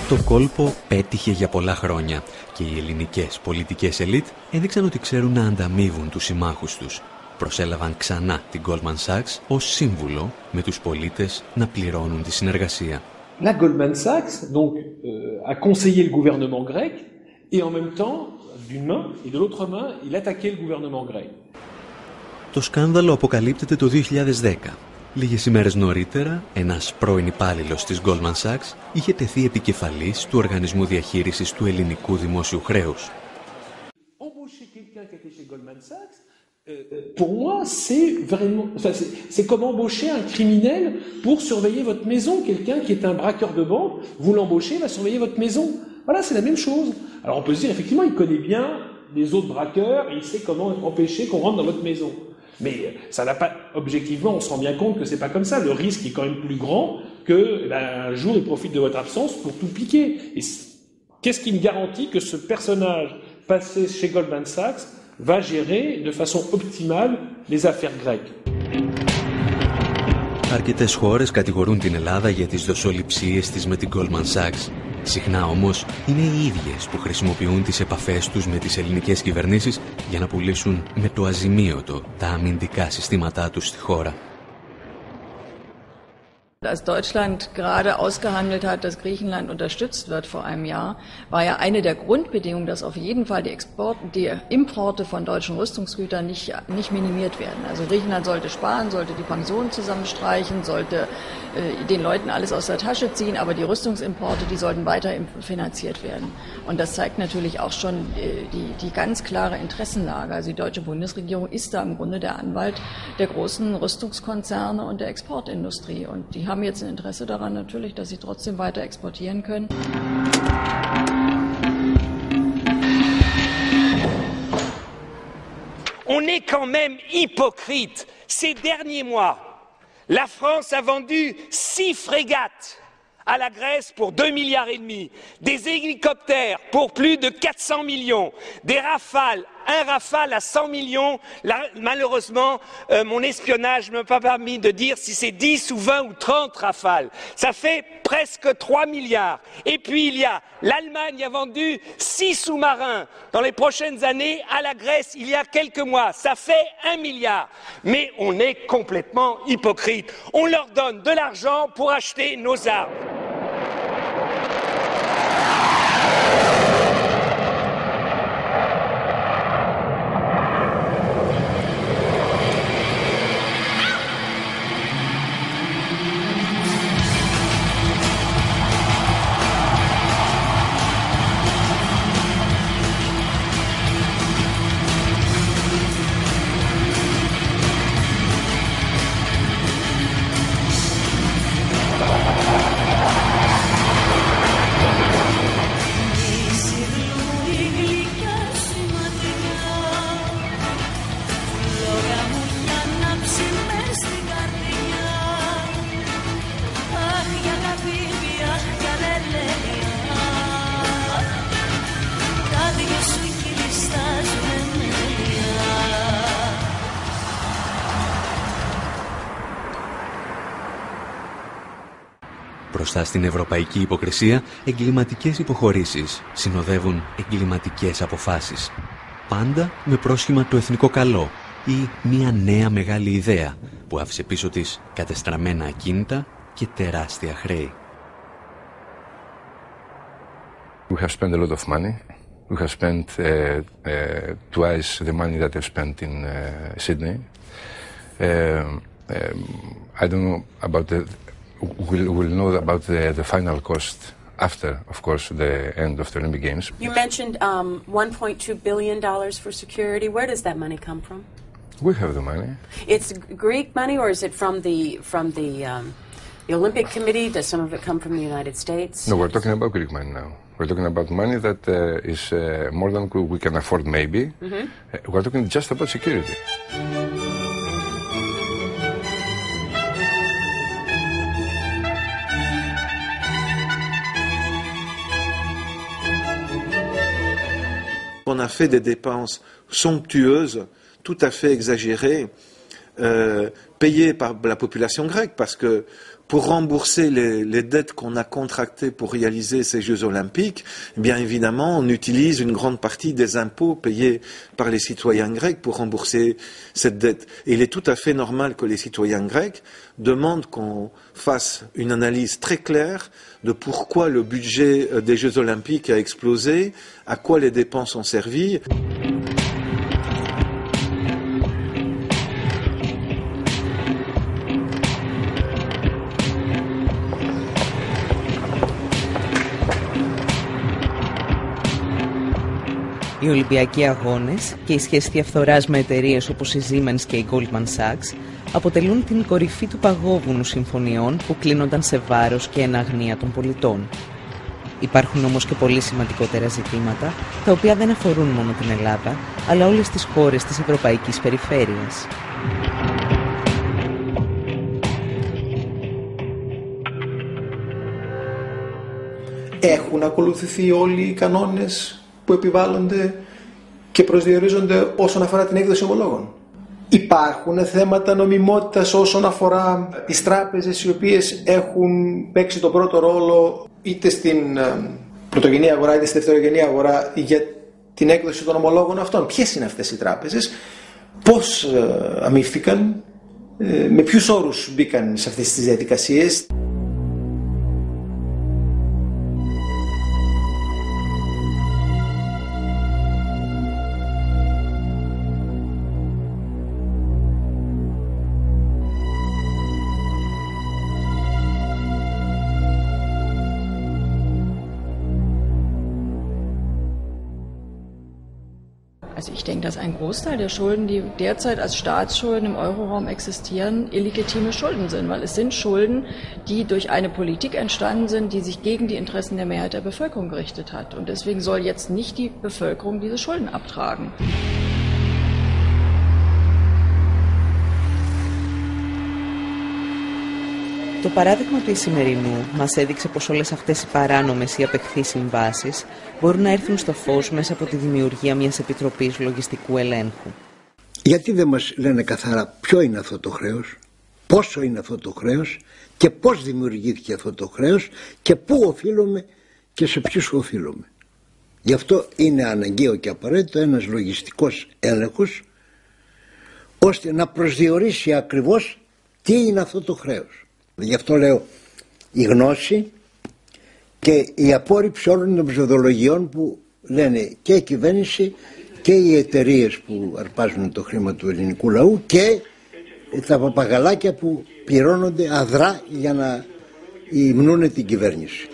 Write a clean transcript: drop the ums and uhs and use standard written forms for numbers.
Το κόλπο πέτυχε για πολλά χρόνια και οι ελληνικές πολιτικές ελίτ έδειξαν ότι ξέρουν να ανταμείβουν τους συμμάχους τους. Προσέλαβαν ξανά την Goldman Sachs ως σύμβουλο με τους πολίτες να πληρώνουν τη συνεργασία. La Goldman Sachs donc a conseillé le gouvernement grec et en même temps d'une main et de l'autre main il attaquait le gouvernement grec. Το σκάνδαλο αποκαλύπτεται το 2010. Λίγες ημέρες νωρίτερα, ένας πρώην υπάλληλος της Goldman Sachs είχε τεθεί επικεφαλής του Οργανισμού Διαχείρισης του Ελληνικού Δημόσιου Χρέους. Pour moi, c'est vraiment, c'est comme embaucher un criminel pour surveiller votre maison. Quelqu'un qui est un braqueur de banque, vous l'embauchez, il va surveiller votre maison. Voilà, c'est la même chose. Alors on peut se dire, effectivement, il connaît bien les autres braqueurs et il sait comment empêcher qu'on rentre dans votre maison. Mais ça n'a pas, objectivement, on se rend bien compte que c'est pas comme ça. Le risque est quand même plus grand que, un jour, il profite de votre absence pour tout piquer. Et qu'est-ce qui me garantit que ce personnage passé chez Goldman Sachs va gérer de façon optimale les affaires grecques? Αρκετές χώρες κατηγορούν την Ελλάδα για τις δοσοληψίες της με την Goldman Sachs. Συχνά όμως είναι οι ίδιες που χρησιμοποιούν τις επαφές τους με τις ελληνικές κυβερνήσεις για να πουλήσουν με το αζημίωτο τα αμυντικά συστήματά τους στη χώρα. Als Deutschland gerade ausgehandelt hat, dass Griechenland unterstützt wird vor einem Jahr, war ja eine der Grundbedingungen, dass auf jeden Fall die Importe von deutschen Rüstungsgütern nicht minimiert werden. Also Griechenland sollte sparen, sollte die Pensionen zusammenstreichen, sollte den Leuten alles aus der Tasche ziehen, aber die Rüstungsimporte, die sollten weiter finanziert werden. Und das zeigt natürlich auch schon die ganz klare Interessenlage. Also die deutsche Bundesregierung ist da im Grunde der Anwalt der großen Rüstungskonzerne und der Exportindustrie. Und die haben jetzt ein Interesse daran natürlich, dass sie trotzdem weiter exportieren können. On est quand même hypocrite. Ces derniers mois, la France a vendu 6 frégates à la Grèce pour 2,5 milliards, des hélicoptères pour plus de 400 millions, des Rafales, un Rafale à 100 millions. Là, malheureusement, mon espionnage ne m'a pas permis de dire si c'est 10 ou 20 ou 30 Rafales. Ça fait presque 3 milliards. Et puis il y a, l'Allemagne a vendu 6 sous-marins dans les prochaines années à la Grèce il y a quelques mois. Ça fait 1 milliard. Mais on est complètement hypocrite. On leur donne de l'argent pour acheter nos armes. Μπροστά στην ευρωπαϊκή υποκρισία, εγκληματικές υποχωρήσεις συνοδεύουν εγκληματικές αποφάσεις. Πάντα με πρόσχημα το εθνικό καλό ή μια νέα μεγάλη ιδέα που άφησε πίσω της κατεστραμμένα ακίνητα και τεράστια χρέη. We have spent a lot of money. We have spent twice the money that I've spent in Sydney. I don't know about we'll know about the final cost after, of course, the end of the Olympic Games. You mentioned $1.2 billion for security. Where does that money come from? We have the money. It's Greek money, or is it from the Olympic Committee? Does some of it come from the United States? No, we're talking about Greek money now. We're talking about money that is more than we can afford, maybe. Mm-hmm. We're talking just about security. On a fait des dépenses somptueuses, tout à fait exagérées, payé par la population grecque, parce que pour rembourser les dettes qu'on a contractées pour réaliser ces Jeux Olympiques, bien évidemment, on utilise une grande partie des impôts payés par les citoyens grecs pour rembourser cette dette. Et il est tout à fait normal que les citoyens grecs demandent qu'on fasse une analyse très claire de pourquoi le budget des Jeux Olympiques a explosé, à quoi les dépenses ont servi. Οι Ολυμπιακοί Αγώνες και η σχέση διαφθοράς με εταιρείες όπως η Siemens και η Goldman Sachs αποτελούν την κορυφή του παγόβουνου συμφωνιών που κλείνονταν σε βάρος και εν αγνία των πολιτών. Υπάρχουν όμως και πολύ σημαντικότερα ζητήματα, τα οποία δεν αφορούν μόνο την Ελλάδα, αλλά όλες τις χώρες της ευρωπαϊκής περιφέρειας. Έχουν ακολουθηθεί όλοι οι κανόνες που επιβάλλονται και προσδιορίζονται όσον αφορά την έκδοση ομολόγων? Υπάρχουν θέματα νομιμότητας όσον αφορά τις τράπεζες οι οποίες έχουν παίξει τον πρώτο ρόλο είτε στην πρωτογενή αγορά είτε στη δευτερογενή αγορά για την έκδοση των ομολόγων αυτών? Ποιες είναι αυτές οι τράπεζες, πώς αμείφθηκαν, με ποιους όρους μπήκαν σε αυτές τις διαδικασίες? Also ich denke, dass ein Großteil der Schulden, die derzeit als Staatsschulden im Euroraum existieren, illegitime Schulden sind, weil es sind Schulden, die durch eine Politik entstanden sind, die sich gegen die Interessen der Mehrheit der Bevölkerung gerichtet hat. Und deswegen soll jetzt nicht die Bevölkerung diese Schulden abtragen. Το παράδειγμα του Ισημερινού μας έδειξε πως όλες αυτές οι παράνομες ή απεχθείς συμβάσεις μπορούν να έρθουν στο φως μέσα από τη δημιουργία μιας επιτροπής λογιστικού ελέγχου. Γιατί δεν μας λένε καθαρά ποιο είναι αυτό το χρέος, πόσο είναι αυτό το χρέος και πώς δημιουργήθηκε αυτό το χρέος και πού οφείλουμε και σε ποιους οφείλουμε. Γι' αυτό είναι αναγκαίο και απαραίτητο ένας λογιστικός έλεγχος ώστε να προσδιορίσει ακριβώς τι είναι αυτό το χρέος. Γι' αυτό λέω η γνώση και η απόρριψη όλων των ψευδολογιών που λένε και η κυβέρνηση και οι εταιρείες που αρπάζουν το χρήμα του ελληνικού λαού και τα παπαγαλάκια που πληρώνονται αδρά για να υμνούν την κυβέρνηση.